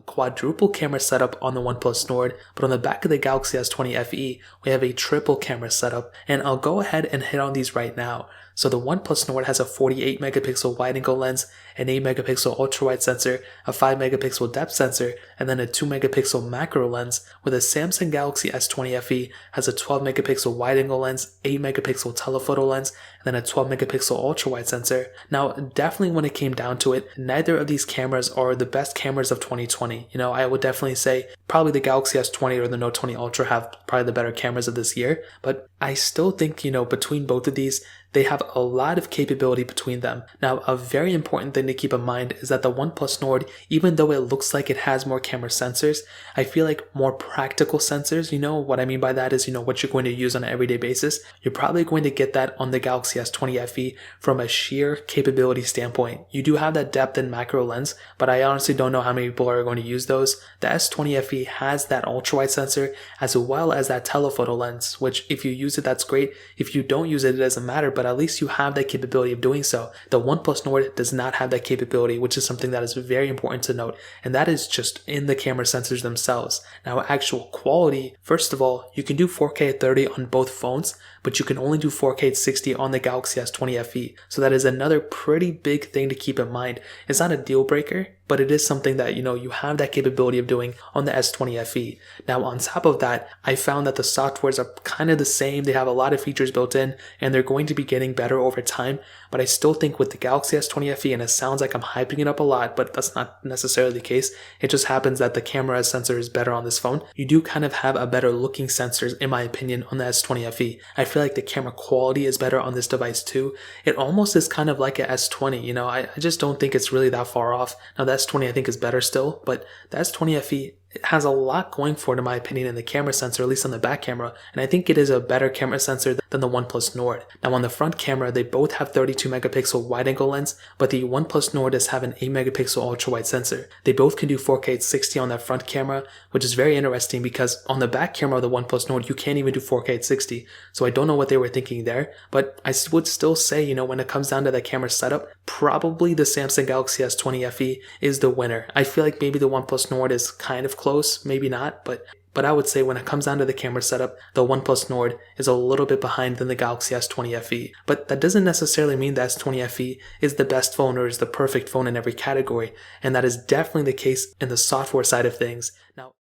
quadruple camera setup on the OnePlus Nord, but on the back of the Galaxy S20 FE, we have a triple camera setup, and I'll go ahead and hit on these right now. So the OnePlus Nord has a 48 megapixel wide-angle lens, an 8 megapixel ultra-wide sensor, a 5 megapixel depth sensor, and then a 2 megapixel macro lens, where the Samsung Galaxy S20 FE has a 12 megapixel wide-angle lens, 8 megapixel telephoto lens, and then a 12 megapixel ultra-wide sensor. Now, definitely when it came down to it, neither of these cameras are the best cameras of 2020. I would definitely say probably the Galaxy S20 or the Note 20 Ultra have probably the better cameras of this year, but I still think, between both of these, they have a lot of capability between them. Now, a very important thing to keep in mind is that the OnePlus Nord, even though it looks like it has more camera sensors, I feel like more practical sensors, what I mean by that is, what you're going to use on an everyday basis, you're probably going to get that on the Galaxy S20 FE from a sheer capability standpoint. You do have that depth and macro lens, but I honestly don't know how many people are going to use those. The S20 FE has that ultra-wide sensor as well as that telephoto lens, which if you use it, that's great. If you don't use it, it doesn't matter, but at least you have that capability of doing so. The OnePlus Nord does not have that capability, which is something that is very important to note, and that is just in the camera sensors themselves. Now, actual quality, first of all, you can do 4K at 30 on both phones, but you can only do 4K at 60 on the Galaxy S20 FE. So that is another pretty big thing to keep in mind. It's not a deal breaker, but it is something that, you have that capability of doing on the S20 FE. Now, on top of that, I found that the softwares are kind of the same. They have a lot of features built in, and they're going to be getting better over time. But I still think with the Galaxy S20 FE, and it sounds like I'm hyping it up a lot, but that's not necessarily the case. It just happens that the camera sensor is better on this phone. You do kind of have a better looking sensors, in my opinion, on the S20 FE. I feel like the camera quality is better on this device too. It almost is kind of like a S20, I just don't think it's really that far off. Now, the S20 I think is better still, but the S20 FE, it has a lot going for it, in my opinion, in the camera sensor, at least on the back camera, and I think it is a better camera sensor than the OnePlus Nord. Now, on the front camera, they both have 32 megapixel wide-angle lens, but the OnePlus Nord does have an 8 megapixel ultra-wide sensor. They both can do 4K at 60 on that front camera, which is very interesting because on the back camera of the OnePlus Nord, you can't even do 4K at 60, so I don't know what they were thinking there, but I would still say, when it comes down to the camera setup, probably the Samsung Galaxy S20 FE is the winner. I feel like maybe the OnePlus Nord is kind of close, maybe not, but I would say when it comes down to the camera setup, the OnePlus Nord is a little bit behind than the Galaxy S20 FE. But that doesn't necessarily mean the S20 FE is the best phone or is the perfect phone in every category, and that is definitely the case in the software side of things. Now,